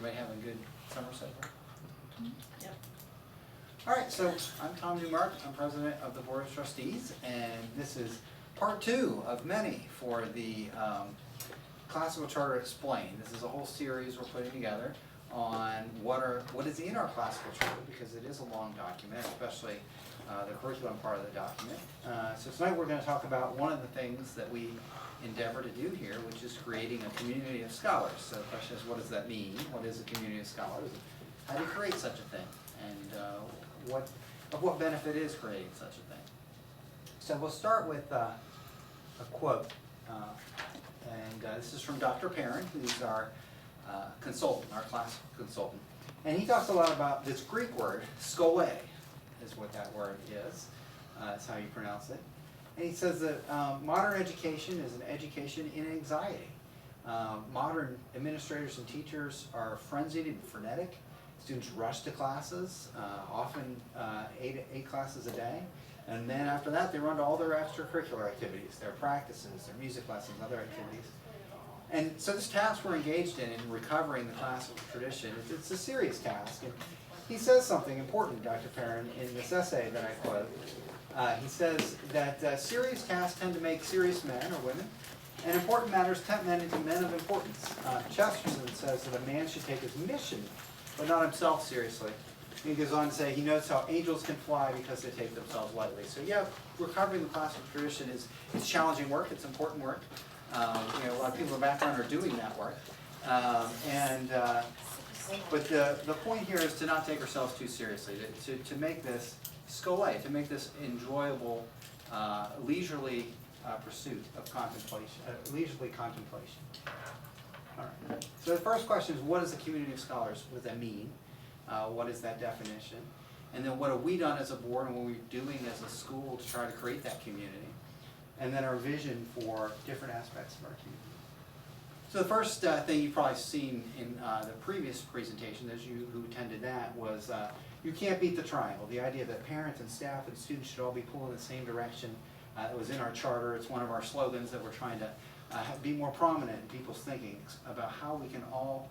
Everybody having a good summer so far? Yep. All right, so I'm Tom Newmark. I'm president of the Board of Trustees, and this is part 2 of many for the Classical Charter Explained. This is a whole series we're putting together on what is in our Classical Charter, because it is a long document, especially the curriculum part of the document. So tonight we're going to talk about one of the things that we endeavor to do here, which is creating a community of scholars. So the question is, what does that mean? What is a community of scholars? How do you create such a thing? And what benefit is creating such a thing? So we'll start with a quote. This is from Dr. Perrin, who's our consultant, our classical consultant. And he talks a lot about this Greek word, skole, is what that word is. That's how you pronounce it. And he says that modern education is an education in anxiety. Modern administrators and teachers are frenzied and frenetic. Students rush to classes, often 8 classes a day. And then after that, they run to all their extracurricular activities, their practices, their music lessons, other activities. And so this task we're engaged in recovering the classical tradition, it's a serious task. And he says something important, Dr. Perrin, in this essay that I quote. He says that serious tasks tend to make serious men or women, and important matters tempt men into men of importance. Chesterton says that a man should take his mission, but not himself, seriously. He goes on to say he knows how angels can fly because they take themselves lightly. So yeah, recovering the classical tradition is challenging work. It's important work. A lot of people in the background are doing that work. But the point here is to not take ourselves too seriously. To make this skole, to make this enjoyable, leisurely pursuit of contemplation, leisurely contemplation. All right. So the first question is, what is a community of scholars? What does that mean? What is that definition? And then what have we done as a board and what we're doing as a school to try to create that community? And then our vision for different aspects of our community. So the first thing you've probably seen in the previous presentation, those of you who attended that, was you can't beat the triangle. The idea that parents and staff and students should all be pulling in the same direction. It was in our charter. It's one of our slogans that we're trying to be more prominent in people's thinking about how we can all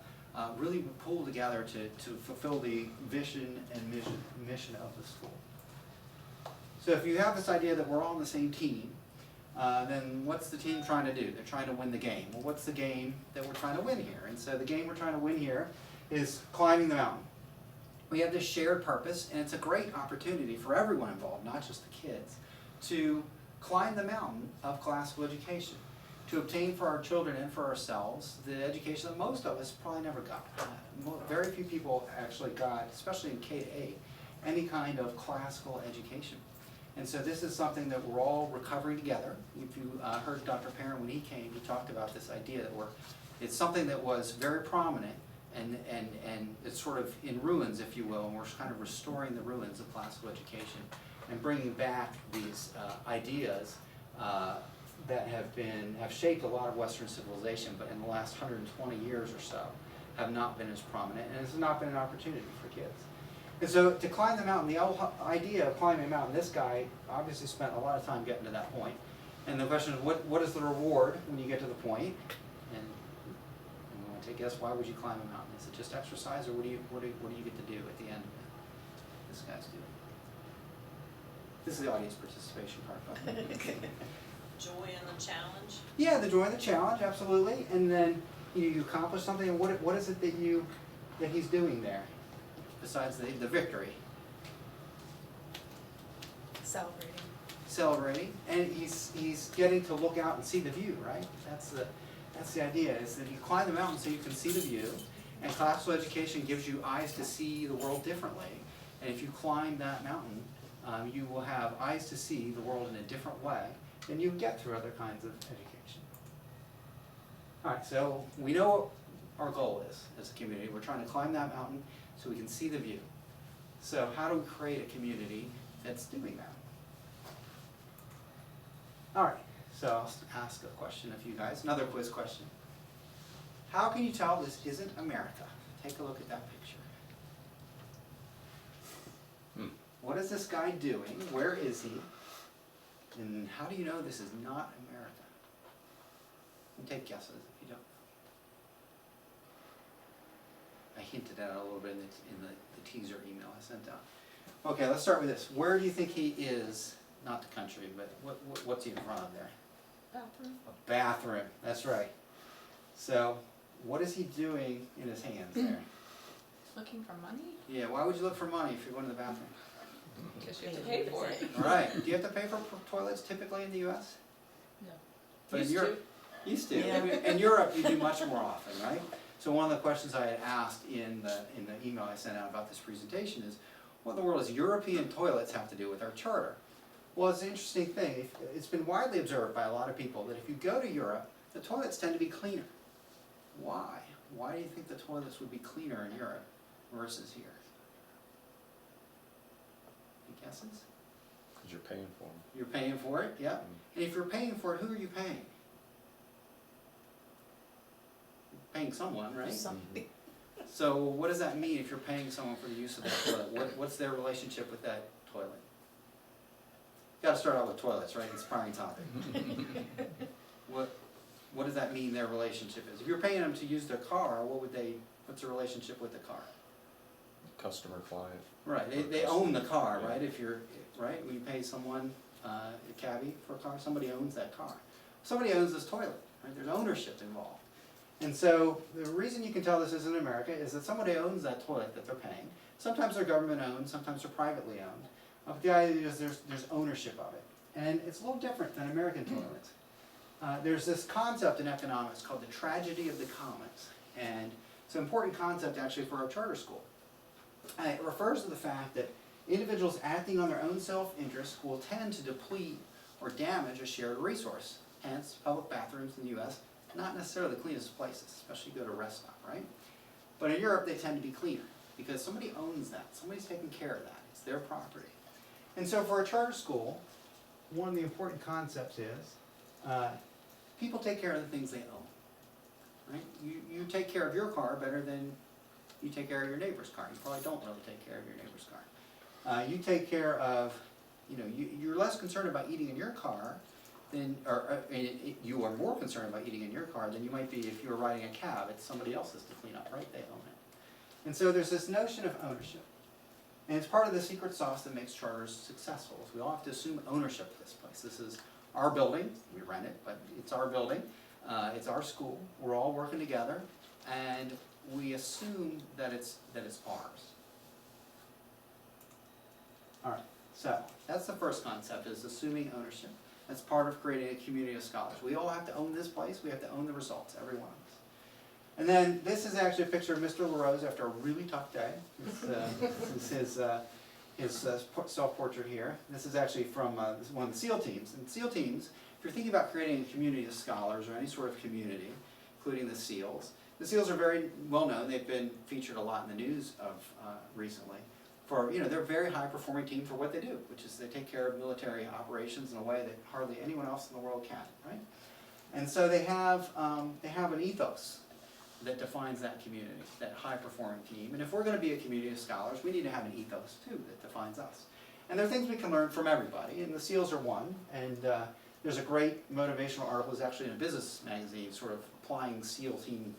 really pull together to fulfill the vision and mission of the school. So if you have this idea that we're all on the same team, then what's the team trying to do? They're trying to win the game. Well, what's the game that we're trying to win here? And so the game we're trying to win here is climbing the mountain. We have this shared purpose, and it's a great opportunity for everyone involved, not just the kids, to climb the mountain of classical education, to obtain for our children and for ourselves the education that most of us probably never got. Very few people actually got, especially in K-8, any kind of classical education. And so this is something that we're all recovering together. If you heard Dr. Perrin when he came, he talked about this idea that it's something that was very prominent and it's sort of in ruins, if you will, and we're kind of restoring the ruins of classical education and bringing back these ideas that have shaped a lot of Western civilization, but in the last 120 years or so have not been as prominent, and it's not been an opportunity for kids. And so to climb the mountain, the whole idea of climbing a mountain, this guy obviously spent a lot of time getting to that point. And the question is, what is the reward when you get to the point? And you want to take a guess, why would you climb a mountain? Is it just exercise, or what do you get to do at the end of it? This guy's doing. This is the audience participation part. Joy in the challenge. Yeah, the joy and the challenge, absolutely. And then you accomplish something, and what is it that he's doing there? Besides the victory. Celebrating, and he's getting to look out and see the view, right? That's the idea, is that you climb the mountain so you can see the view, and classical education gives you eyes to see the world differently. And if you climb that mountain, you will have eyes to see the world in a different way than you get through other kinds of education. All right, so we know what our goal is as a community. We're trying to climb that mountain so we can see the view. So how do we create a community that's doing that? All right, so I'll ask a question of you guys, another quiz question. How can you tell this isn't America? Take a look at that picture. What is this guy doing? Where is he? And how do you know this is not America? You take guesses if you don't know. hinted at it a little bit in the teaser email I sent out. Okay, let's start with this. Where do you think he is? Not the country, but what's he in front of there? Bathroom. A bathroom, that's right. So, what is he doing in his hands there? Looking for money? Yeah, why would you look for money if you're going to the bathroom? Because you have to pay for it. All right, do you have to pay for toilets typically in the US? No. But in Used Europe, used to. Yeah. In Europe, you do much more often, right? So one of the questions I had asked in the email I sent out about this presentation is, what in the world does European toilets have to do with our charter? Well, it's an interesting thing. It's been widely observed by a lot of people that if you go to Europe, the toilets tend to be cleaner. Why? Why do you think the toilets would be cleaner in Europe versus here? Any guesses? Because you're paying for them. You're paying for it, yeah. And if you're paying for it, who are you paying? You're paying someone, right? Something. So what does that mean if you're paying someone for the use of that toilet? What's their relationship with that toilet? You gotta start out with toilets, right? It's prime topic. What does that mean their relationship is? If you're paying them to use their car, what's the relationship with the car? Customer, client. Right, they own the car, right? If you're, right, when you pay someone, a cabbie for a car, somebody owns that car. Somebody owns this toilet, right? There's ownership involved. And so the reason you can tell this is in America is that somebody owns that toilet that they're paying. Sometimes they're government owned, sometimes they're privately owned. But the idea is there's ownership of it. And it's a little different than American toilets. There's this concept in economics called the tragedy of the commons. And it's an important concept actually for our charter school. It refers to the fact that individuals acting on their own self-interest will tend to deplete or damage a shared resource. Hence, public bathrooms in the US, not necessarily the cleanest places, especially if you go to a rest stop, right? But in Europe, they tend to be cleaner because somebody owns that. Somebody's taking care of that. It's their property. And so for a charter school, one of the important concepts is people take care of the things they own, right? You take care of your car better than you take care of your neighbor's car. You probably don't really take care of your neighbor's car. You take care of, you're less concerned about eating in your car than, you are more concerned about eating in your car than you might be if you were riding a cab. It's somebody else's to clean up, right? They own it. And so there's this notion of ownership. And it's part of the secret sauce that makes charters successful. Is we all have to assume ownership of this place. This is our building. We rent it, but it's our building. It's our school. We're all working together, and we assume that it's ours. All right. So that's the first concept: is assuming ownership. That's part of creating a community of scholars. We all have to own this place. We have to own the results, every one of us. And then this is actually a picture of Mr. LaRose after a really tough day. This is his self-portrait here. This is actually from one of the SEAL teams. And SEAL teams, if you're thinking about creating a community of scholars or any sort of community, including the SEALs are very well known. They've been featured a lot in the news recently. They're a very high-performing team for what they do, which is they take care of military operations in a way that hardly anyone else in the world can, right? And so they have an ethos that defines that community, that high-performing team. And if we're going to be a community of scholars, we need to have an ethos, too, that defines us. And there are things we can learn from everybody, and the SEALs are one. And there's a great motivational article, it's actually in a business magazine, sort of applying SEAL team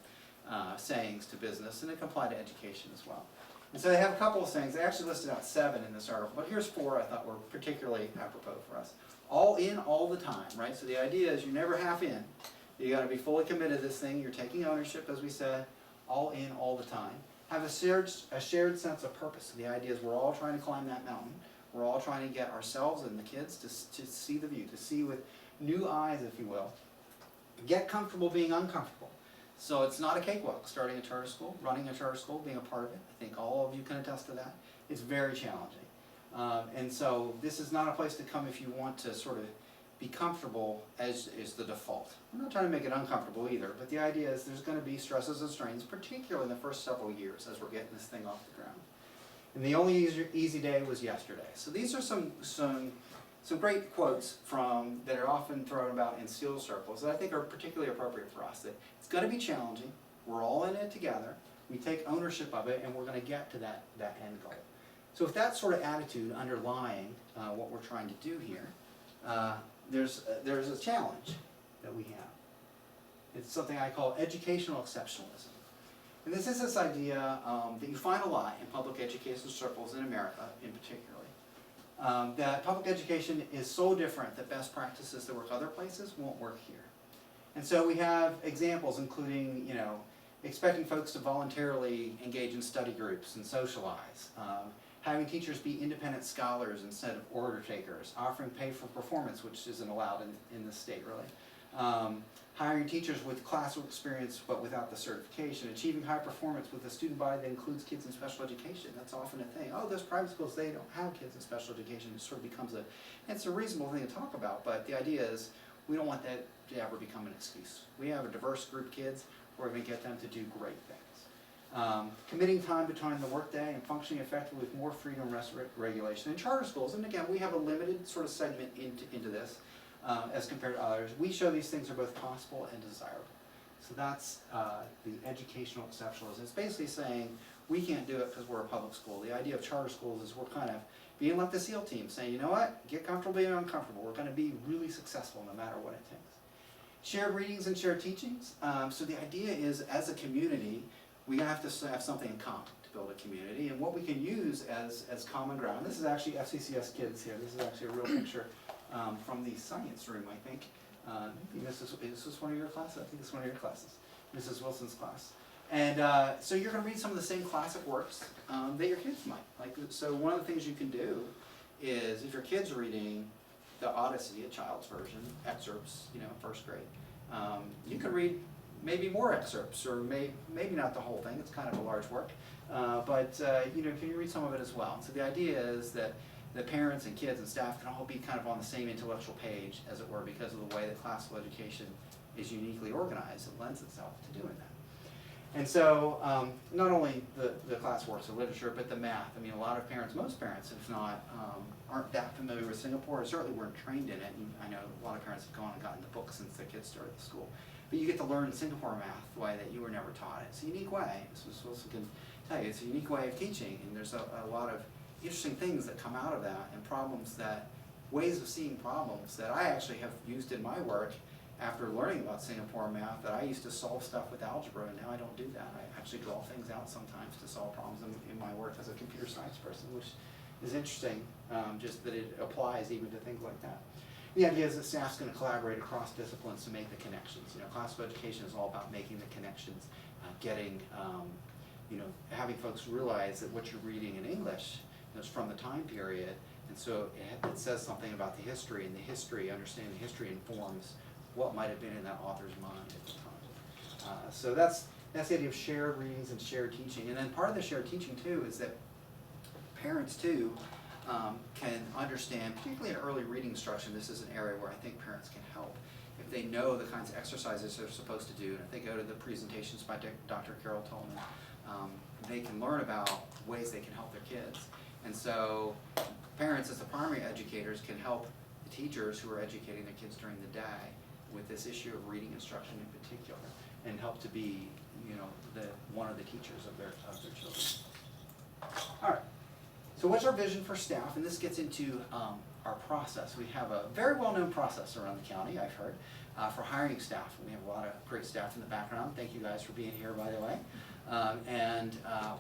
sayings to business, and it can apply to education as well. And so they have a couple of sayings. They actually listed out 7 in this article, but here's 4 I thought were particularly apropos for us. All in, all the time, right? So the idea is you're never half in. You got to be fully committed to this thing. You're taking ownership, as we said, all in, all the time. Have a shared sense of purpose. So the idea is we're all trying to climb that mountain. We're all trying to get ourselves and the kids to see the view, to see with new eyes, if you will. Get comfortable being uncomfortable. So it's not a cakewalk, starting a charter school, running a charter school, being a part of it. I think all of you can attest to that. It's very challenging. And so this is not a place to come if you want to sort of be comfortable as is the default. I'm not trying to make it uncomfortable either, but the idea is there's going to be stresses and strains, particularly in the first several years as we're getting this thing off the ground. And the only easy day was yesterday. So these are some great quotes that are often thrown about in SEAL circles that I think are particularly appropriate for us. That it's going to be challenging. We're all in it together. We take ownership of it, and we're going to get to that end goal. So with that sort of attitude underlying what we're trying to do here, there's a challenge that we have. It's something I call educational exceptionalism. And this is this idea that you find a lot in public education circles in America in particular, that public education is so different that best practices that work other places won't work here. And so we have examples including, you know, expecting folks to voluntarily engage in study groups and socialize, having teachers be independent scholars instead of order takers, offering pay for performance, which isn't allowed in the state really, hiring teachers with classroom experience but without the certification, achieving high performance with a student body that includes kids in special education. That's often a thing. Oh, those private schools, they don't have kids in special education. It sort of becomes it's a reasonable thing to talk about, but the idea is we don't want that to ever become an excuse. We have a diverse group of kids, we're going to get them to do great things. Committing time between the workday and functioning effectively with more freedom and regulation. In charter schools, and again, we have a limited sort of segment into this as compared to others, we show these things are both possible and desirable. So that's the educational exceptionalism. It's basically saying we can't do it because we're a public school. The idea of charter schools is we're kind of being like the SEAL team, saying, you know what, get comfortable being uncomfortable. We're going to be really successful no matter what it takes. Shared readings and shared teachings. So the idea is, as a community, we have to have something in common to build a community, and what we can use as common ground. This is actually FCCS kids here. This is actually a real picture from the science room, I think. Is this one of your classes? I think this is one of your classes. Mrs. Wilson's class. And so you're going to read some of the same classic works that your kids might. So one of the things you can do is, if your kid's reading the Odyssey, a child's version, excerpts, you know, first grade, you can read maybe more excerpts, or maybe not the whole thing. It's kind of a large work, but you know, can you read some of it as well? So the idea is that the parents and kids and staff can all be kind of on the same intellectual page, as it were, because of the way that classical education is uniquely organized. It lends itself to doing that. And so not only the class works of literature, but the math. I mean, a lot of parents, most parents, if not, aren't that familiar with Singapore, or certainly weren't trained in it. And I know a lot of parents have gone and gotten the books since their kids started the school. But you get to learn Singapore math the way that you were never taught it. It's a unique way. This is what I can tell you. It's a unique way of teaching, and there's a lot of interesting things that come out of that, and ways of seeing problems that I actually have used in my work after learning about Singapore math. That I used to solve stuff with algebra, and now I don't do that. I actually draw things out sometimes to solve problems in my work as a computer science person, which is interesting, just that it applies even to things like that. The idea is that staff's going to collaborate across disciplines to make the connections. You know, classical education is all about making the connections, getting, you know, having folks realize that what you're reading in English is from the time period, and so it says something about the history, and the history, understanding the history informs what might have been in that author's mind at the time. So that's the idea of shared readings and shared teaching. And then part of the shared teaching too is that parents too can understand, particularly in early reading instruction, this is an area where I think parents can help. If they know the kinds of exercises they're supposed to do, and if they go to the presentations by Dr. Carol Tolman, they can learn about ways they can help their kids. And so parents, as the primary educators, can help the teachers who are educating their kids during the day with this issue of reading instruction in particular, and help to be, you know, one of the teachers of their children. All right. So what's our vision for staff? And this gets into our process. We have a very well-known process around the county, I've heard, for hiring staff. We have a lot of great staff in the background. Thank you guys for being here, by the way.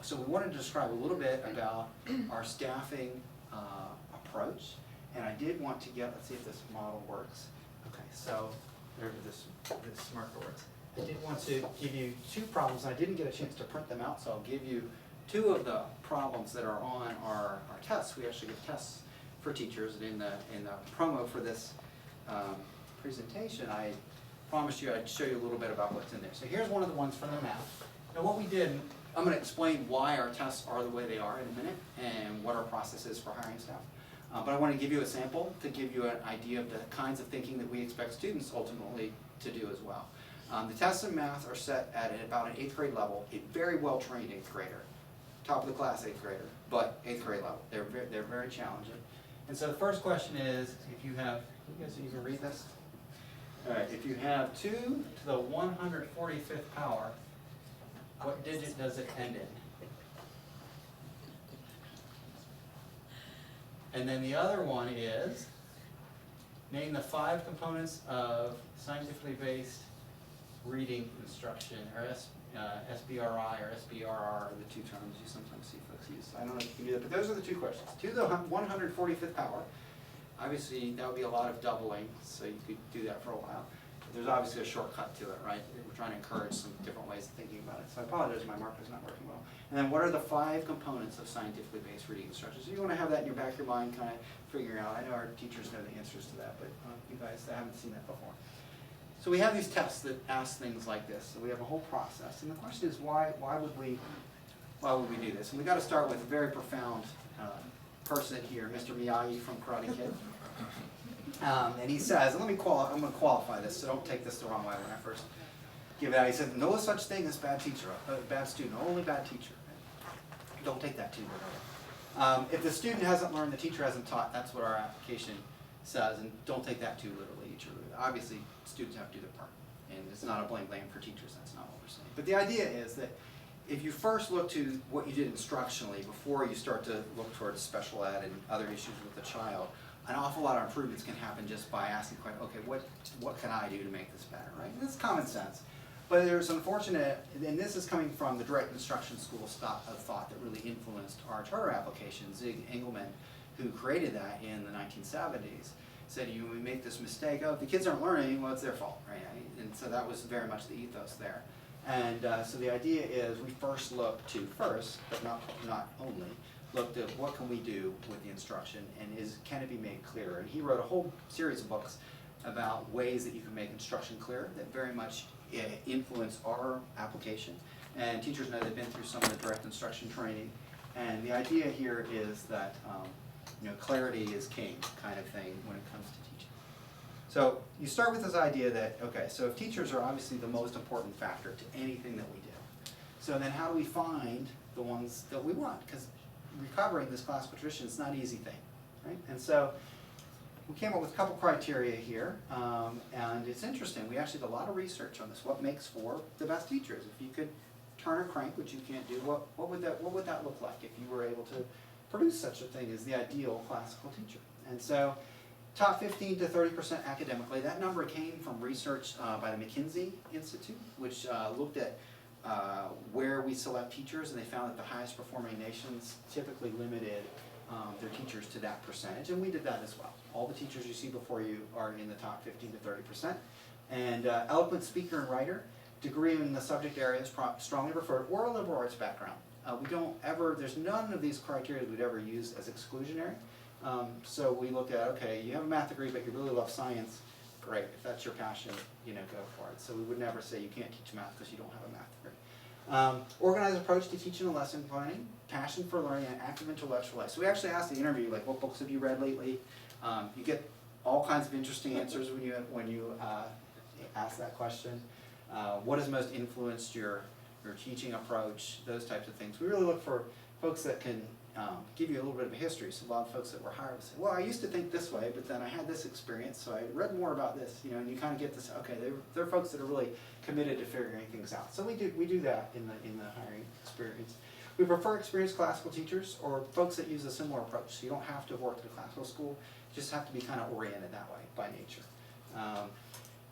So we wanted to describe a little bit about our staffing approach. And I did want to let's see if this model works. Okay, so this marker works. I did want to give you two problems. I didn't get a chance to print them out, so I'll give you two of the problems that are on our tests. We actually give tests for teachers, and in the promo for this presentation, I promised you I'd show you a little bit about what's in there. So here's one of the ones from the math. Now what we did, I'm going to explain why our tests are the way they are in a minute, and what our process is for hiring staff. But I want to give you a sample to give you an idea of the kinds of thinking that we expect students ultimately to do as well. The tests in math are set at about an 8th grade level, a very well-trained 8th grader, top of the class 8th grader, but 8th grade level. They're very challenging. And so the first question is, if you have, you can read this? All right, if you have 2 to the 145th power, what digit does it end in? And then the other one is, name the 5 components of scientifically based reading instruction, or SBRI or SBRR are the two terms you sometimes see folks use. I don't know if you can do that, but those are the two questions. To the 145th power, obviously that would be a lot of doubling, so you could do that for a while. But there's obviously a shortcut to it, right? We're trying to encourage some different ways of thinking about it. So I apologize, my marker's not working well. And then what are the 5 components of scientifically based reading instruction? So you want to have that in your back of your mind, kind of figuring out. I know our teachers know the answers to that, but you guys haven't seen that before. So we have these tests that ask things like this. So we have a whole process, and the question is why would we do this? And we got to start with a very profound person here, Mr. Miyagi from Karate Kid. And he says, and I'm going to qualify this, so don't take this the wrong way when I first give it out. He said, no such thing as bad teacher, bad student, only bad teacher. Don't take that too literally. If the student hasn't learned, the teacher hasn't taught, that's what our application says, and don't take that too literally either. Obviously, students have to do their part, and it's not a blame for teachers, that's not what we're saying. But the idea is that if you first look to what you did instructionally before you start to look towards special ed and other issues with the child, an awful lot of improvements can happen just by asking, okay, what can I do to make this better, right? And it's common sense. But there's unfortunate, and this is coming from the direct instruction school of thought that really influenced our charter application. Zig Engelman, who created that in the 1970s, said you make this mistake, oh, if the kids aren't learning, well, it's their fault, right? And so that was very much the ethos there. And so the idea is we first look to, but not only, looked at what can we do with the instruction, and can it be made clearer? And he wrote a whole series of books about ways that you can make instruction clearer that very much influence our application. And teachers know they've been through some of the direct instruction training. And the idea here is that clarity is king kind of thing when it comes to teaching. So you start with this idea that, okay, so if teachers are obviously the most important factor to anything that we do, so then how do we find the ones that we want? Because recovering this classical tradition is not an easy thing, right? And so we came up with a couple criteria here, and it's interesting. We actually did a lot of research on this. What makes for the best teachers? If you could turn a crank, which you can't do, what would that look like if you were able to produce such a thing as the ideal classical teacher? And so, top 15 to 30% academically. That number came from research by the McKinsey Institute, which looked at where we select teachers, and they found that the highest performing nations typically limited their teachers to that percentage, and we did that as well. All the teachers you see before you are in the top 15 to 30%. And eloquent speaker and writer, degree in the subject areas strongly preferred, or a liberal arts background. There's none of these criteria we'd ever use as exclusionary. So we look at, okay, you have a math degree, but you really love science. Great, if that's your passion, go for it. So we would never say you can't teach math because you don't have a math degree. Organized approach to teaching and lesson planning, passion for learning, and active intellectual life. So we actually asked the interview, like, what books have you read lately? You get all kinds of interesting answers when you ask that question. What has most influenced your teaching approach? Those types of things. We really look for folks that can give you a little bit of a history. So a lot of folks that were hired would say, well, I used to think this way, but then I had this experience, so I read more about this, and you kind of get this, okay, they're folks that are really committed to figuring things out. So we do that in the hiring experience. We prefer experienced classical teachers or folks that use a similar approach. So you don't have to have worked at a classical school, you just have to be kind of oriented that way by nature.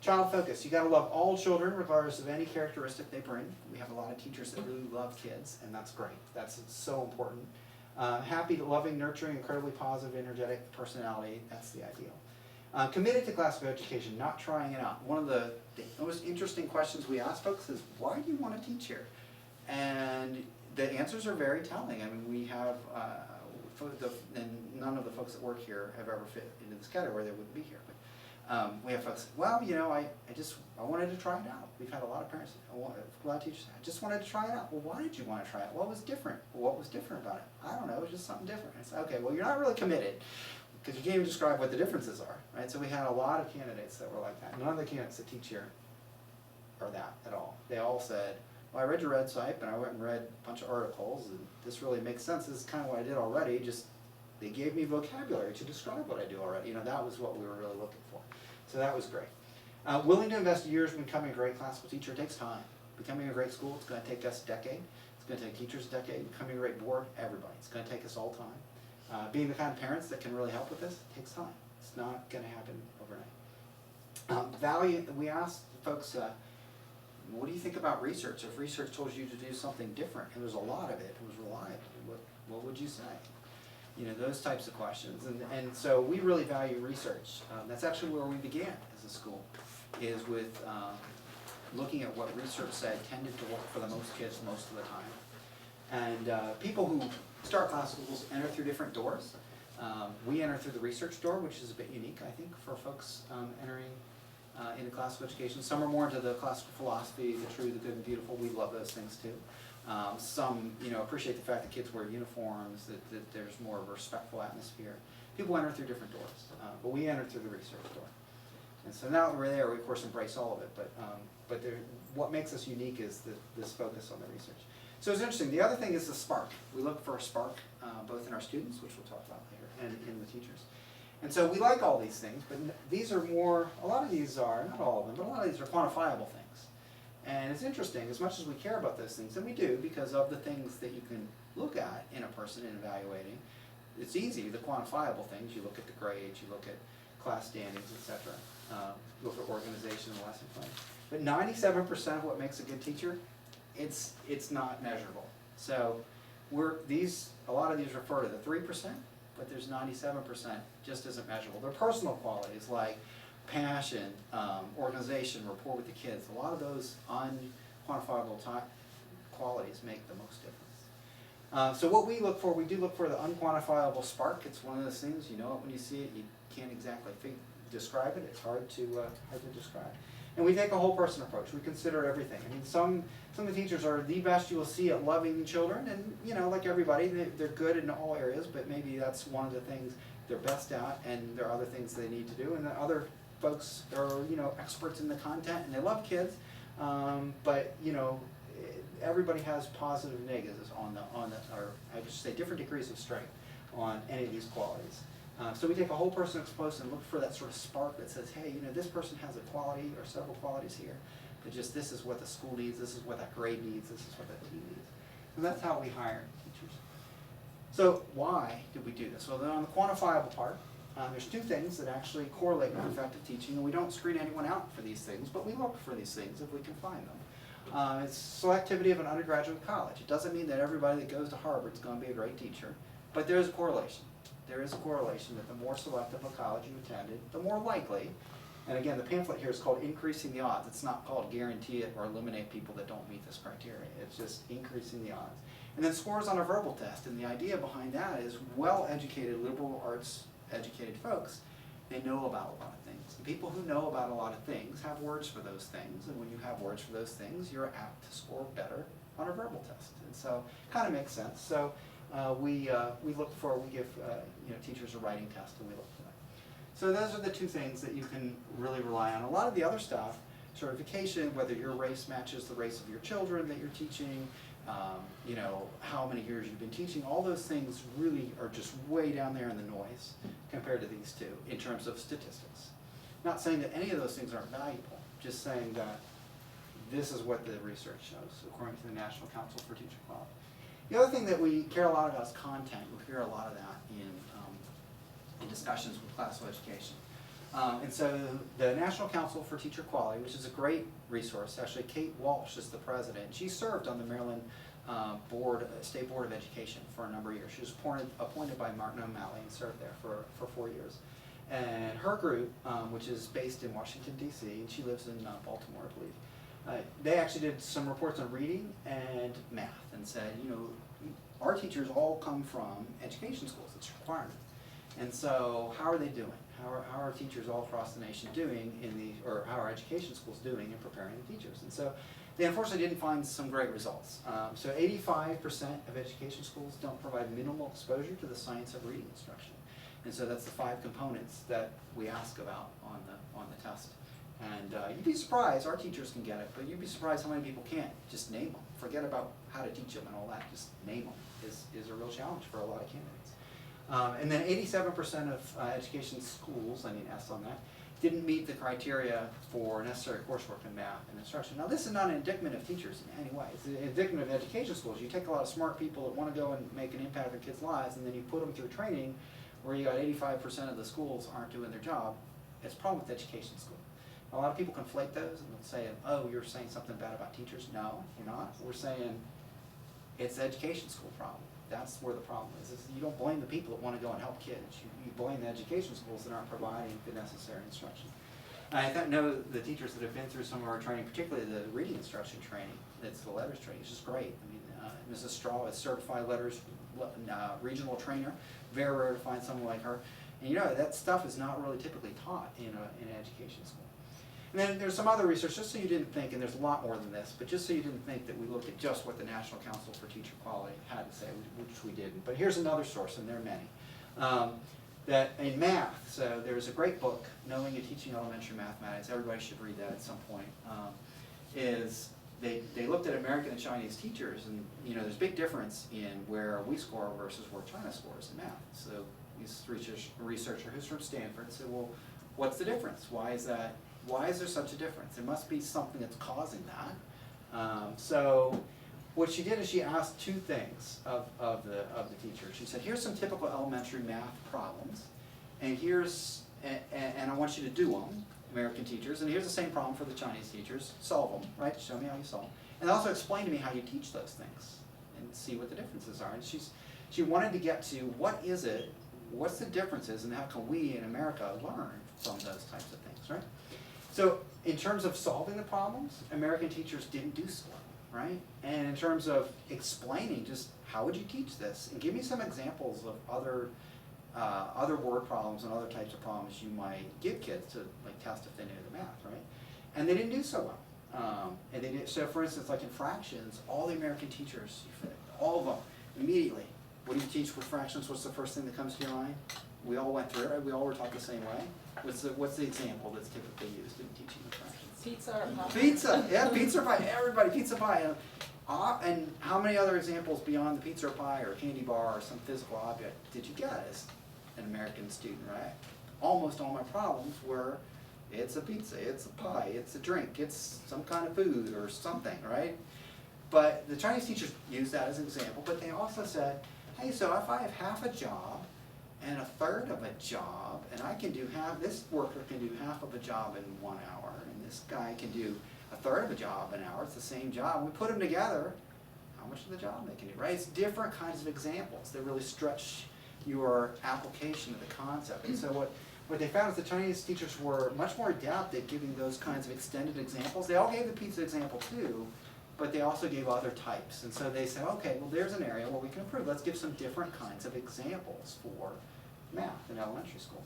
Child focus, you gotta love all children regardless of any characteristic they bring. We have a lot of teachers that really love kids, and that's great. That's so important. Happy, loving, nurturing, incredibly positive, energetic personality, that's the ideal. Committed to classical education, not trying it out. One of the most interesting questions we ask folks is, why do you want to teach here? And the answers are very telling. I mean, we have, and none of the folks that work here have ever fit into this category, they wouldn't be here. But we have folks, well, I wanted to try it out. We've had a lot of parents, a lot of teachers say, I just wanted to try it out. Well, why did you want to try it? What was different? What was different about it? I don't know, it was just something different. It's okay, well, you're not really committed because you can't even describe what the differences are, right? So we had a lot of candidates that were like that. None of the candidates that teach here are that at all. They all said, well, I read your website, and I went and read a bunch of articles, and this really makes sense. This is kind of what I did already, just they gave me vocabulary to describe what I do already. That was what we were really looking for. So that was great. Willing to invest years in becoming a great classical teacher. It takes time. Becoming a great school, it's going to take us a decade. It's going to take teachers a decade. Becoming a great board, everybody. It's going to take us all time. Being the kind of parents that can really help with this takes time. It's not going to happen overnight. Value, we asked folks, what do you think about research? If research told you to do something different, and there's a lot of it, it was reliable, what would you say? You know, those types of questions. And so we really value research. That's actually where we began as a school, is with looking at what research said tended to work for the most kids most of the time. And people who start classical schools enter through different doors. We enter through the research door, which is a bit unique, I think, for folks entering into classical education. Some are more into the classical philosophy, the true, the good, and beautiful. We love those things too. Some, you know, appreciate the fact that kids wear uniforms, that there's more of a respectful atmosphere. People enter through different doors, but we enter through the research door. And so now that we're there, we of course embrace all of it, but what makes us unique is this focus on the research. So it's interesting. The other thing is the spark. We look for a spark, both in our students, which we'll talk about later, and in the teachers. And so we like all these things, but these are more, a lot of these are, not all of them, but a lot of these are quantifiable things. And it's interesting, as much as we care about those things, and we do because of the things that you can look at in a person in evaluating, it's easy, the quantifiable things, you look at the grades, you look at class standings, etc. You look at organization and lesson plan. But 97% of what makes a good teacher, it's not measurable. So a lot of these refer to the 3%, but there's 97% just isn't measurable. They're personal qualities like passion, organization, rapport with the kids. A lot of those unquantifiable qualities make the most difference. So what we look for, we do look for the unquantifiable spark. It's one of those things, you know it when you see it, you can't exactly describe it. It's hard to describe. And we take a whole person approach. We consider everything. I mean, some of the teachers are the best you will see at loving children, and you know, like everybody, they're good in all areas, but maybe that's one of the things they're best at, and there are other things they need to do, and the other folks are, you know, experts in the content, and they love kids, but you know, everybody has positive and negatives or I should say different degrees of strength on any of these qualities. So we take a whole person approach and look for that sort of spark that says, hey, you know, this person has a quality or several qualities here, but just this is what the school needs, this is what that grade needs, this is what that team needs. And that's how we hire teachers. So why did we do this? Well, then on the quantifiable part, there's two things that actually correlate with effective teaching, and we don't screen anyone out for these things, but we look for these things if we can find them. It's selectivity of an undergraduate college. It doesn't mean that everybody that goes to Harvard is going to be a great teacher, but there's a correlation. There is a correlation that the more selective a college you attended, the more likely, and again, the pamphlet here is called Increasing the Odds. It's not called Guarantee It or Eliminate People that don't meet this criteria. It's just increasing the odds. And then scores on a verbal test, and the idea behind that is well-educated, liberal arts educated folks, they know about a lot of things. The people who know about a lot of things have words for those things, and when you have words for those things, you're apt to score better on a verbal test. And so, kind of makes sense. So we give you know, teachers a writing test, and we look for that. So those are the two things that you can really rely on. A lot of the other stuff, certification, whether your race matches the race of your children that you're teaching, you know, how many years you've been teaching, all those things really are just way down there in the noise compared to these two in terms of statistics. Not saying that any of those things aren't valuable, just saying that this is what the research shows, according to the National Council for Teacher Quality. The other thing that we care a lot about is content. We hear a lot of that in discussions with classical education. And so the National Council for Teacher Quality, which is a great resource, actually Kate Walsh is the president. She served on the Maryland State Board of Education for a number of years. She was appointed by Martin O'Malley and served there for 4 years. And her group, which is based in Washington, D.C., and she lives in Baltimore, I believe, they actually did some reports on reading and math and said, you know, our teachers all come from education schools. It's a requirement. And so how are they doing? How are teachers all across the nation doing or how are education schools doing in preparing the teachers? And so they unfortunately didn't find some great results. So 85% of education schools don't provide minimal exposure to the science of reading instruction. And so that's the 5 components that we ask about on the test. And you'd be surprised, our teachers can get it, but you'd be surprised how many people can't. Just name them. Forget about how to teach them and all that. Just name them is a real challenge for a lot of candidates. And then 87% of education schools, I need S on that, didn't meet the criteria for necessary coursework in math and instruction. Now this is not an indictment of teachers in any way. It's an indictment of education schools. You take a lot of smart people that want to go and make an impact on kids' lives, and then you put them through training where you got 85% of the schools aren't doing their job. It's a problem with education school. A lot of people conflate those and they'll say, oh, you're saying something bad about teachers. No, we're not. We're saying it's the education school problem. That's where the problem is you don't blame the people that want to go and help kids. You blame the education schools that aren't providing the necessary instruction. I know the teachers that have been through some of our training, particularly the reading instruction training, that's the letters training, it's just great. I mean, Mrs. Straw is certified letters regional trainer. Very rare to find someone like her. And you know, that stuff is not really typically taught in an education school. And then there's some other research, just so you didn't think, and there's a lot more than this, but just so you didn't think that we looked at just what the National Council for Teacher Quality had to say, which we didn't. But here's another source, and there are many. That in math, so there's a great book, Knowing and Teaching Elementary Mathematics, everybody should read that at some point, is they looked at American and Chinese teachers, and you know, there's a big difference in where we score versus where China scores in math. So this researcher who's from Stanford said, well, what's the difference? Why is that? Why is there such a difference? There must be something that's causing that. So what she did is she asked two things of the teacher. She said, here's some typical elementary math problems, and I want you to do them, American teachers, and here's the same problem for the Chinese teachers. Solve them, right? Show me how you solve them. And also explain to me how you teach those things and see what the differences are. And she wanted to get to what is it, what's the differences, and how can we in America learn from those types of things, right? So in terms of solving the problems, American teachers didn't do so well, right? And in terms of explaining just how would you teach this, and give me some examples of other word problems and other types of problems you might give kids to like test if they knew the math, right? And they didn't do so well. And they did, so for instance, like in fractions, all the American teachers, all of them, immediately, what do you teach with fractions? What's the first thing that comes to your mind? We all went through it, right? We all were taught the same way. What's the example that's typically used in teaching the fractions? Pizza or pie? Pizza, yeah, pizza or pie. Everybody, pizza pie. And how many other examples beyond the pizza or pie or candy bar or some physical object did you get as an American student, right? Almost all my problems were, it's a pizza, it's a pie, it's a drink, it's some kind of food or something, right? But the Chinese teachers used that as an example, but they also said, hey, so if I have half a job and a third of a job, and I can do this worker can do half of a job in 1 hour, and this guy can do a third of a job an hour, it's the same job, we put them together, how much of the job they can do, right? It's different kinds of examples that really stretch your application of the concept. And so what they found is the Chinese teachers were much more adept at giving those kinds of extended examples. They all gave the pizza example too, but they also gave other types. And so they said, okay, well there's an area where we can improve. Let's give some different kinds of examples for math in elementary school.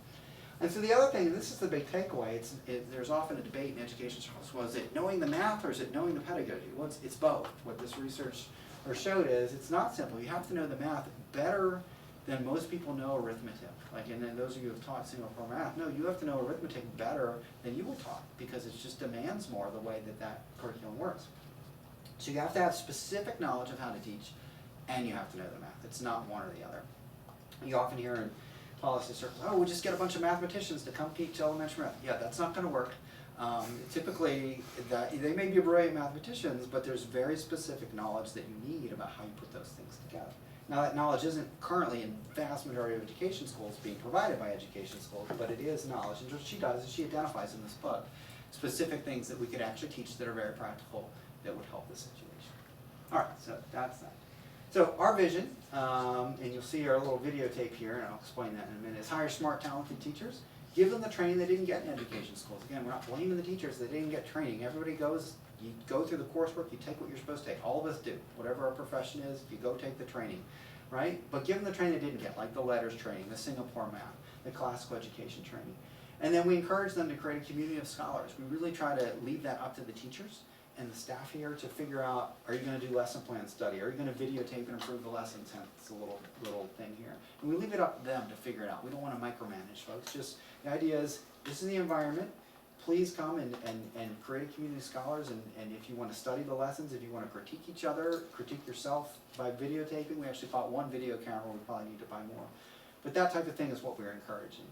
And so the other thing, and this is the big takeaway, there's often a debate in education circles, was it knowing the math or is it knowing the pedagogy? Well, it's both. What this research showed is it's not simple. You have to know the math better than most people know arithmetic. Like, and then those of you who have taught single core math, no, you have to know arithmetic better than you were taught because it just demands more the way that curriculum works. So you have to have specific knowledge of how to teach, and you have to know the math. It's not one or the other. You often hear in policy circles, oh, we'll just get a bunch of mathematicians to come teach elementary math. Yeah, that's not going to work. Typically, they may be brilliant mathematicians, but there's very specific knowledge that you need about how you put those things together. Now, that knowledge isn't currently in the vast majority of education schools being provided by education schools, but it is knowledge. And what she does is she identifies in this book specific things that we could actually teach that are very practical that would help the situation. All right, so that's that. So our vision, and you'll see our little videotape here, and I'll explain that in a minute, is hire smart, talented teachers. Give them the training they didn't get in education schools. Again, we're not blaming the teachers that didn't get training. Everybody goes, you go through the coursework, you take what you're supposed to take. All of us do. Whatever our profession is, you go take the training, right? But give them the training they didn't get, like the letters training, the Singapore math, the classical education training. And then we encourage them to create a community of scholars. We really try to leave that up to the teachers and the staff here to figure out, are you going to do lesson plan study? Are you going to videotape and improve the lessons? It's a little thing here. And we leave it up to them to figure it out. We don't want to micromanage folks. Just the idea is, this is the environment. Please come and create a community of scholars, and if you want to study the lessons, if you want to critique each other, critique yourself by videotaping. We actually bought one video camera, we probably need to buy more. But that type of thing is what we're encouraging.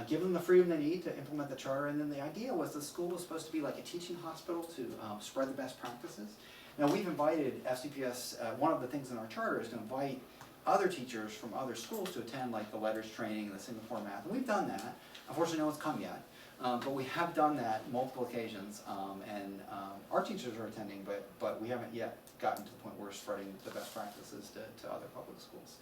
Give them the freedom they need to implement the charter, and then the idea was the school was supposed to be like a teaching hospital to spread the best practices. Now we've invited FCPS, one of the things in our charter is to invite other teachers from other schools to attend like the letters training and the Singapore math, and we've done that. Unfortunately no one's come yet. But we have done that multiple occasions, and our teachers are attending, but we haven't yet gotten to the point where we're spreading the best practices to other public schools.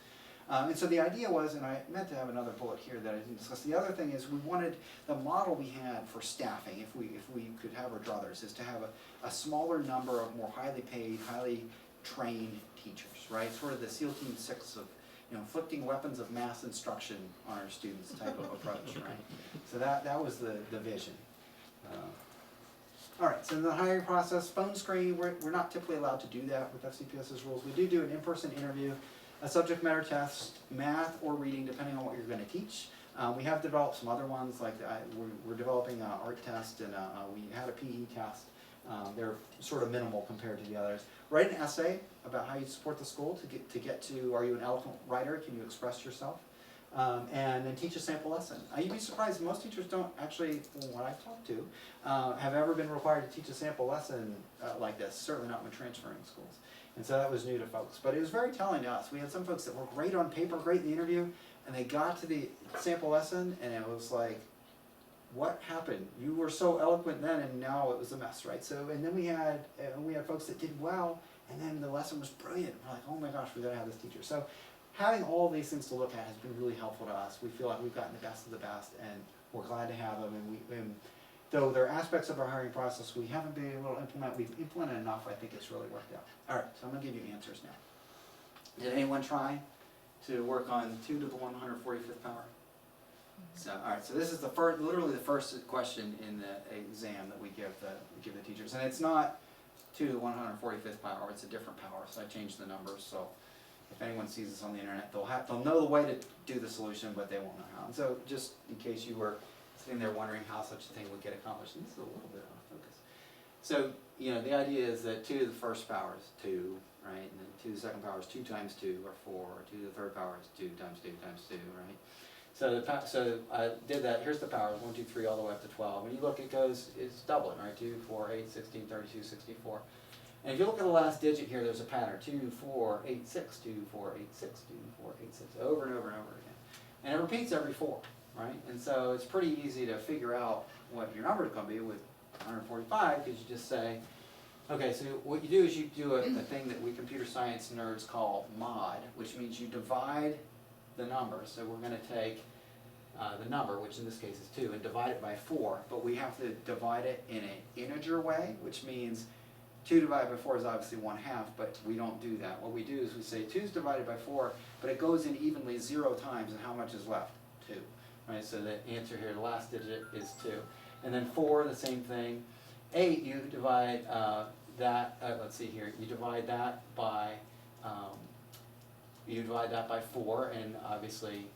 And so the idea was, and I meant to have another bullet here that I didn't discuss, the other thing is we wanted, the model we had for staffing, if we could have our druthers, is to have a smaller number of more highly paid, highly trained teachers, right? Sort of the SEAL Team 6 of, inflicting weapons of mass instruction on our students type of approach, right? So that was the vision. All right, so in the hiring process, phone screen, we're not typically allowed to do that with FCPS's rules. We do an in-person interview, a subject matter test, math or reading, depending on what you're going to teach. We have developed some other ones, like we're developing an art test, and we had a PE test. They're sort of minimal compared to the others. Write an essay about how you support the school to get to, are you an eloquent writer? Can you express yourself? And then teach a sample lesson. You'd be surprised, most teachers don't actually, from what I've talked to, have ever been required to teach a sample lesson like this, certainly not when transferring schools. And so that was new to folks. But it was very telling to us. We had some folks that were great on paper, great in the interview, and they got to the sample lesson, and it was like, what happened? You were so eloquent then, and now it was a mess, right? So, and then we had folks that did well, and then the lesson was brilliant. We're like, oh my gosh, we gotta have this teacher. So, having all these things to look at has been really helpful to us. We feel like we've gotten the best of the best, and we're glad to have them. And though there are aspects of our hiring process we haven't been able to implement, we've implemented enough. I think it's really worked out. All right, so I'm gonna give you answers now. Did anyone try to work on 2 to the 145th power? So, all right, so this is the first, literally the first question in the exam that we give the teachers, and it's not 2 to the 145th power, it's a different power, so I changed the numbers, so if anyone sees this on the internet, they'll know the way to do the solution, but they won't know how. And so, just in case you were sitting there wondering how such a thing would get accomplished, and this is a little bit out of focus. So, the idea is that 2 to the first power is 2, right, and then 2 to the second power is 2 times 2, or 4, 2 to the third power is 2 times 2 times 2, right? So I did that. Here's the powers, 1, 2, 3, all the way up to 12. When you look, it's doubling, right? 2, 4, 8, 16, 32, 64. And if you look at the last digit here, there's a pattern. 2, 4, 8, 6, 2, 4, 8, 6, 2, 4, 8, 6, over and over and over again. And it repeats every 4, right? And so it's pretty easy to figure out what your number is going to be with 145, because you just say, okay, so what you do is you do a thing that we computer science nerds call mod, which means you divide the number. So we're going to take the number, which in this case is 2, and divide it by 4, but we have to divide it in an integer way, which means 2 divided by 4 is obviously 1/2, but we don't do that. What we do is we say 2 is divided by 4, but it goes in evenly 0 times, and how much is left? 2. Right, so the answer here, the last digit is 2. And then 4, the same thing. 8, you divide let's see here, you divide that by 4, and obviously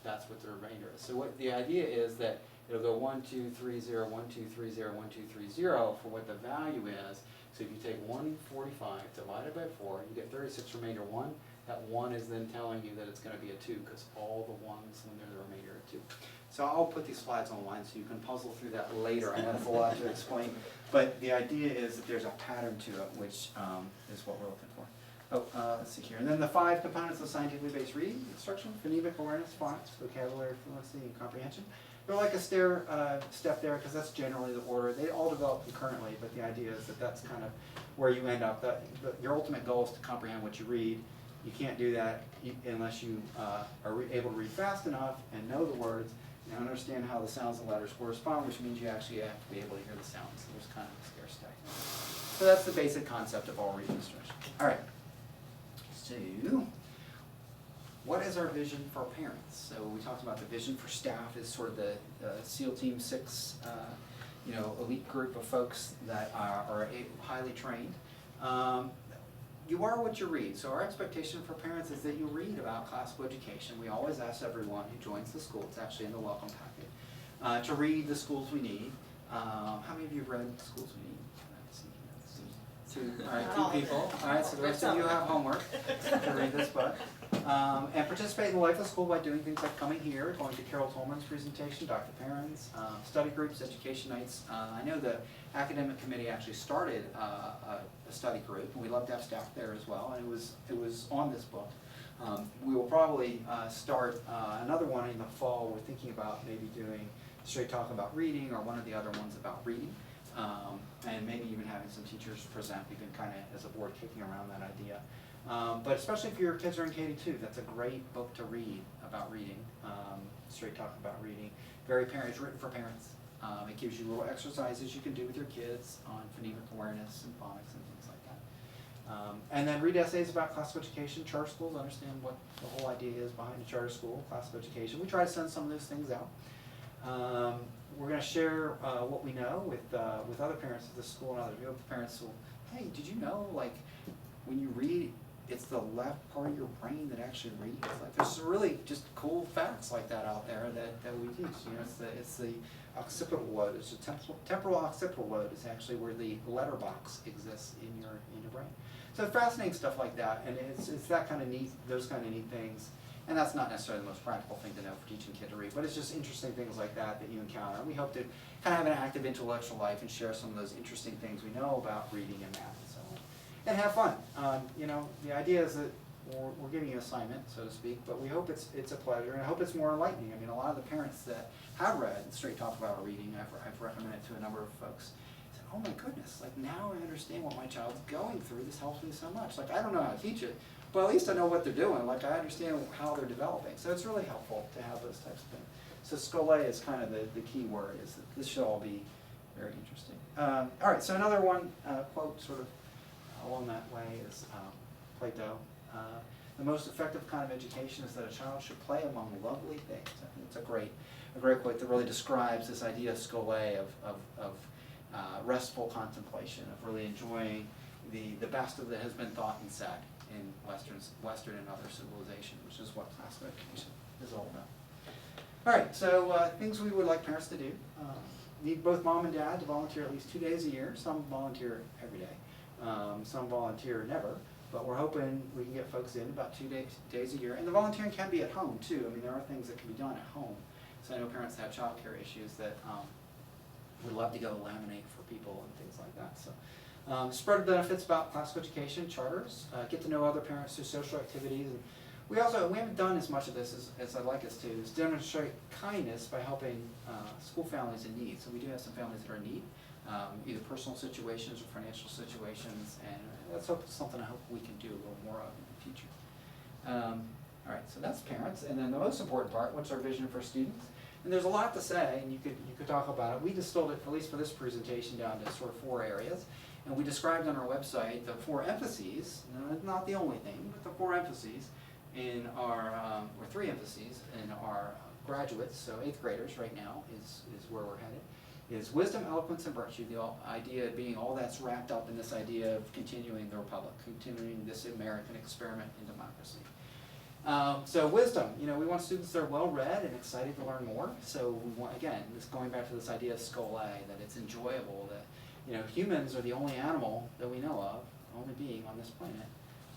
that's what the remainder is. So what the idea is that it'll go 1, 2, 3, 0, 1, 2, 3, 0, 1, 2, 3, 0 for what the value is. So if you take 145 divided by 4, you get 36 remainder 1. That 1 is then telling you that it's going to be a 2, because all the 1s when they're the remainder are 2. So I'll put these slides online so you can puzzle through that later. I know it's a lot to explain, but the idea is that there's a pattern to it, which is what we're looking for. Let's see here. And then the 5 components of scientifically based reading instruction: phonemic awareness, phonics, vocabulary fluency, and comprehension. They're like a step there, because that's generally the order. They all develop concurrently, but the idea is that that's kind of where you end up. Your ultimate goal is to comprehend what you read. You can't do that unless you are able to read fast enough and know the words and understand how the sounds and letters correspond, which means you actually have to be able to hear the sounds. So there's kind of a scarce tag. So that's the basic concept of all reading instruction. All right. So, what is our vision for parents? So we talked about the vision for staff is sort of the SEAL Team 6, elite group of folks that are highly trained. You are what you read. So our expectation for parents is that you read about classical education. We always ask everyone who joins the school, it's actually in the welcome packet, to read the schools we need. How many of you have read the schools we need? Two. All right, 2 people. All right, so the rest of you have homework to read this book. And participate in the life of school by doing things like coming here, going to Carol Tolman's presentation, Dr. Perrin's, study groups, education nights. I know the academic committee actually started a study group, and we love to have staff there as well, and it was on this book. We will probably start another one in the fall. We're thinking about maybe doing Straight Talk About Reading, or one of the other ones about reading. And maybe even having some teachers present. We've been kind of, as a board, kicking around that idea. But especially if your kids are in K-2, that's a great book to read about reading. Straight Talk About Reading. It's written for parents. It gives you little exercises you can do with your kids on phonemic awareness and phonics and things like that. And then read essays about classical education, charter schools, understand what the whole idea is behind a charter school, classical education. We try to send some of those things out. We're going to share what we know with other parents at the school and others. We hope parents will, hey, did you know, like, when you read, it's the left part of your brain that actually reads. Like, there's some really just cool facts like that out there that we teach. You know, it's the occipital lobe. It's the temporal occipital lobe is actually where the letterbox exists in your brain. So fascinating stuff like that, and it's that kind of neat, those kind of neat things. And that's not necessarily the most practical thing to know for teaching a kid to read, but it's just interesting things like that you encounter. And we hope to kind of have an active intellectual life and share some of those interesting things we know about reading and math and so on. And have fun. You know, the idea is that we're giving you an assignment, so to speak, but we hope it's a pleasure, and I hope it's more enlightening. I mean, a lot of the parents that have read Straight Talk About Reading, I've recommended to a number of folks, said, oh my goodness, like now I understand what my child's going through. This helps me so much. Like, I don't know how to teach it, but at least I know what they're doing. Like, I understand how they're developing. So it's really helpful to have those types of things. So scolae is kind of the key word, is that this should all be very interesting. All right, so another one, quote sort of along that way is Plato. The most effective kind of education is that a child should play among lovely things. I think it's a great quote that really describes this idea of scolae, of restful contemplation, of really enjoying the best of that has been thought and said in Western and other civilization, which is what classical education is all about. All right, so things we would like parents to do. Need both mom and dad to volunteer at least 2 days a year. Some volunteer every day. Some volunteer never. But we're hoping we can get folks in about 2 days a year. And the volunteering can be at home, too. I mean, there are things that can be done at home. So I know parents have child care issues that would love to go laminate for people and things like that. So spread the benefits about classical education, charters, get to know other parents through social activities. And we haven't done as much of this as I'd like us to, is demonstrate kindness by helping school families in need. So we do have some families that are in need, either personal situations or financial situations, and that's something I hope we can do a little more of in the future. All right, so that's parents, and then the most important part, what's our vision for students? And there's a lot to say, and you could talk about it. We distilled it, at least for this presentation, down to sort of 4 areas. And we described on our website the 4 emphases, not the only thing, but the 4 emphases in our, or 3 emphases in our graduates, so 8th graders right now is where we're headed, is wisdom, eloquence, and virtue, the idea being all that's wrapped up in this idea of continuing the republic, continuing this American experiment in democracy. So wisdom, you know, we want students that are well-read and excited to learn more. So we want, again, this going back to this idea of scolae, that it's enjoyable, that, you know, humans are the only animal that we know of, only being on this planet,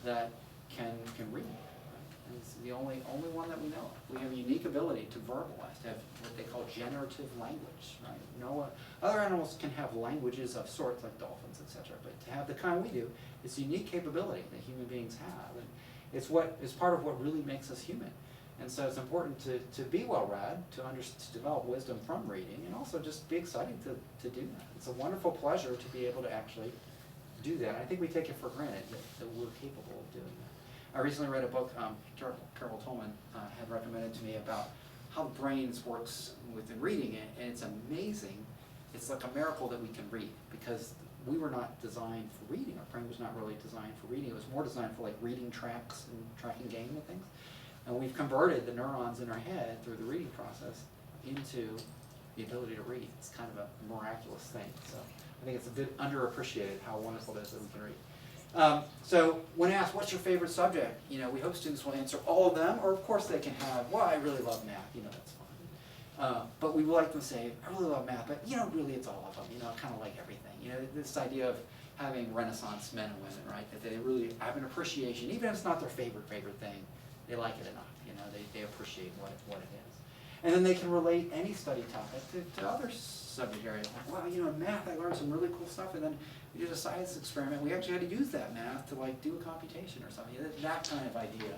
that can read. Right? And it's the only one that we know of. We have a unique ability to verbalize, to have what they call generative language, right? No other animals can have languages of sorts, like dolphins, etc. But to have the kind we do, it's a unique capability that human beings have. And it's part of what really makes us human. And so it's important to be well-read, to develop wisdom from reading, and also just be excited to do that. It's a wonderful pleasure to be able to actually do that. I think we take it for granted that we're capable of doing that. I recently read a book, Carol Tolman had recommended to me about how the brain works within reading, and it's amazing. It's like a miracle that we can read, because we were not designed for reading. Our brain was not really designed for reading. It was more designed for like reading tracks and tracking game and things. And we've converted the neurons in our head through the reading process into the ability to read. It's kind of a miraculous thing. So I think it's a bit underappreciated how wonderful it is that we can read. So when asked, what's your favorite subject? You know, we hope students will answer all of them, or of course they can have, well, I really love math. You know, that's fine. But we would like them to say, I really love math, but you know, really it's all of them. You know, I kind of like everything. You know, this idea of having Renaissance men and women, right? That they really have an appreciation, even if it's not their favorite thing. They like it enough, you know, they appreciate what it is. And then they can relate any study topic to other subject areas. Like, wow, you know, in math I learned some really cool stuff, and then we did a science experiment. We actually had to use that math to like do a computation or something. That kind of idea.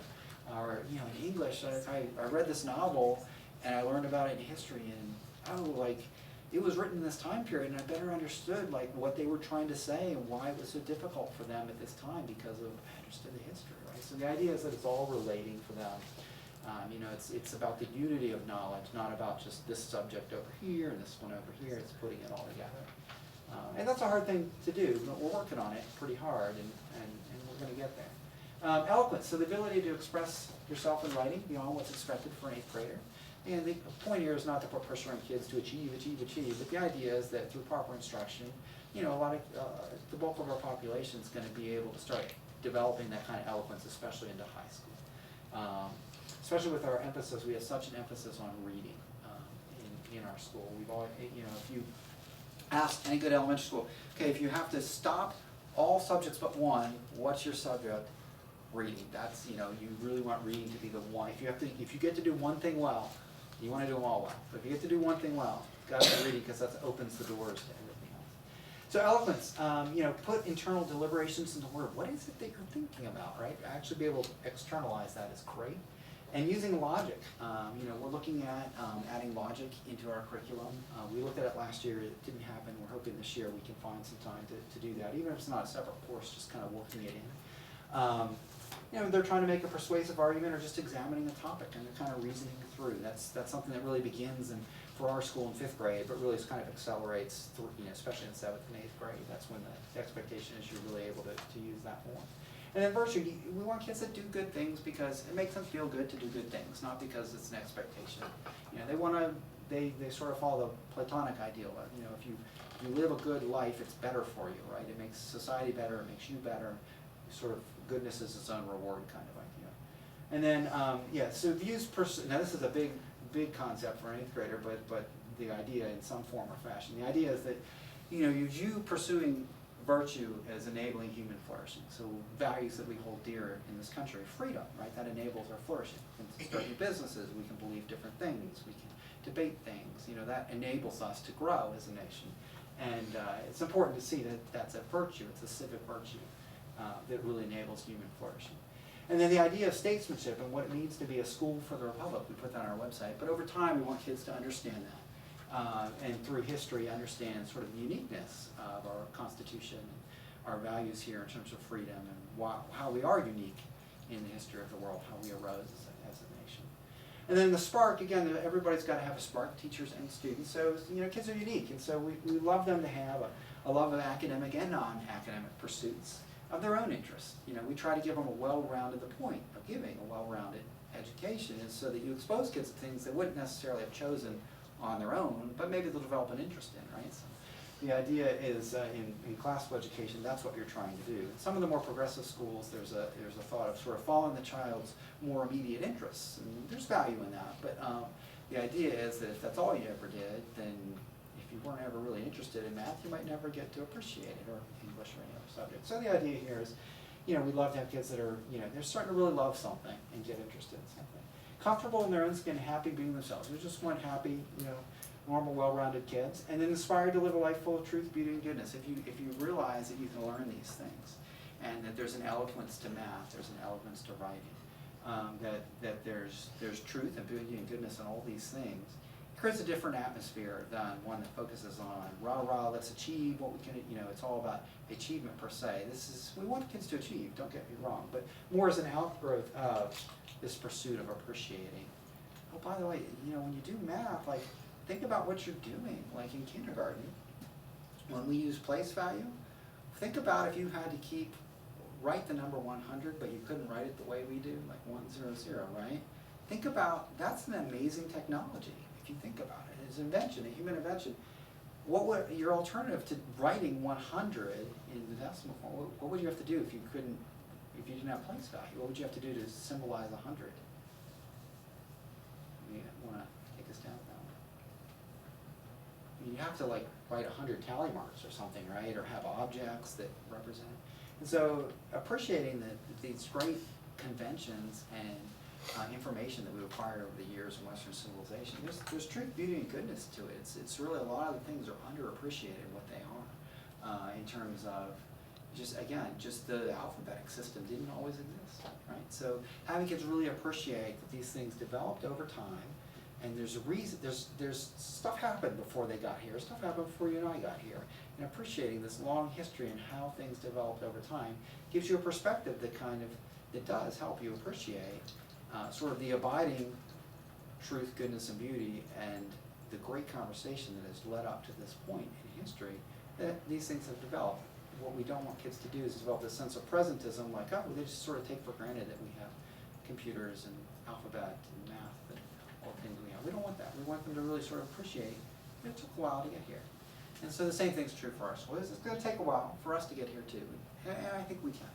Or, you know, in English, I read this novel and I learned about it in history, and oh, like, it was written in this time period, and I better understood like what they were trying to say and why it was so difficult for them at this time because of I understood the history, right? So the idea is that it's all relating for them. You know, it's about the unity of knowledge, not about just this subject over here and this one over here. It's putting it all together. And that's a hard thing to do, but we're working on it pretty hard, and we're going to get there. Eloquence, so the ability to express yourself in writing beyond what's expected for an 8th grader. And the point here is not to put pressure on kids to achieve, but the idea is that through proper instruction, you know, the bulk of our population is going to be able to start developing that kind of eloquence, especially into high school. Especially with our emphasis, we have such an emphasis on reading in our school. We've always, you know, if you ask any good elementary school, okay, if you have to stop all subjects but one, what's your subject? Reading. That's, you know, you really want reading to be the one. If you get to do one thing well, you want to do them all well. But if you get to do one thing well, it's got to be reading because that opens the doors to everything else. So eloquence, you know, put internal deliberations into word. What is it that you're thinking about, right? Actually be able to externalize that is great. And using logic, you know, we're looking at adding logic into our curriculum. We looked at it last year, it didn't happen. We're hoping this year we can find some time to do that, even if it's not a separate course, just kind of working it in. You know, they're trying to make a persuasive argument or just examining a topic and they're kind of reasoning through. That's something that really begins for our school in 5th grade, but really kind of accelerates through, you know, especially in 7th and 8th grade. That's when the expectation is you're really able to use that more. And then virtue, we want kids that do good things because it makes them feel good to do good things, not because it's an expectation. You know, they sort of follow the Platonic ideal of, you know, if you live a good life, it's better for you, right? It makes society better, it makes you better. Sort of goodness is its own reward kind of idea. And then, yeah, so views, now this is a big concept for an 8th grader, but the idea in some form or fashion. The idea is that, you know, you view pursuing virtue as enabling human flourishing. So values that we hold dear in this country, freedom, right? That enables our flourishing. We can start new businesses, we can believe different things, we can debate things, you know, that enables us to grow as a nation. And it's important to see that that's a virtue, it's a civic virtue. That really enables human flourishing. And then the idea of statesmanship and what it means to be a school for the Republic, we put that on our website. But over time, we want kids to understand that. And through history, understand sort of the uniqueness of our Constitution and our values here in terms of freedom and how we are unique in the history of the world, how we arose as a nation. And then the spark, again, everybody's got to have a spark, teachers and students. So, you know, kids are unique. And so we love them to have a love of academic and non-academic pursuits of their own interests. You know, we try to give them a well-rounded, the point of giving a well-rounded education is so that you expose kids to things they wouldn't necessarily have chosen on their own, but maybe they'll develop an interest in, right? So the idea is in classical education, that's what you're trying to do. In some of the more progressive schools, there's a thought of sort of following the child's more immediate interests, and there's value in that, but the idea is that if that's all you ever did, then if you weren't ever really interested in math, you might never get to appreciate it, or English or any other subject. So the idea here is, you know, we'd love to have kids that are, you know, they're starting to really love something and get interested in something. Comfortable in their own skin, happy being themselves. We just want happy, you know, normal, well-rounded kids. And then inspired to live a life full of truth, beauty, and goodness. If you realize that you can learn these things, and that there's an eloquence to math, there's an eloquence to writing, that there's truth and beauty and goodness in all these things, creates a different atmosphere than one that focuses on rah, let's achieve what we can, you know, it's all about achievement per se. We want kids to achieve, don't get me wrong, but more as an outgrowth of this pursuit of appreciating. Oh, by the way, you know, when you do math, like, think about what you're doing, like in kindergarten. When we use place value, think about if you had to write the number 100, but you couldn't write it the way we do, like 100, right? Think about, that's an amazing technology. If you think about it, it's an invention, a human invention. What would your alternative to writing 100 in the decimal form? What would you have to do if you didn't have place value? What would you have to do to symbolize 100? You want to take us down that one? I mean, you have to like write 100 tally marks or something, right? Or have objects that represent. And so appreciating these great conventions and information that we acquired over the years in Western civilization. There's truth, beauty, and goodness to it. It's really a lot of the things are underappreciated what they are in terms of just the alphabetic system didn't always exist, right? So having kids really appreciate that these things developed over time, And there's a reason, there's stuff happened before they got here, stuff happened before you and I got here. And appreciating this long history and how things developed over time gives you a perspective that that does help you appreciate sort of the abiding truth, goodness, and beauty, and the great conversation that has led up to this point in history that these things have developed. What we don't want kids to do is develop this sense of presentism, like, oh, they just sort of take for granted that we have computers and alphabet and math and all the things we have. We don't want that. We want them to really sort of appreciate it took a while to get here. And so the same thing's true for our school. It's going to take a while for us to get here too, and I think we can.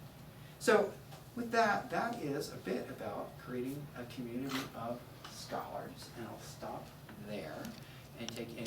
So with that, that is a bit about creating a community of scholars, and I'll stop there and take any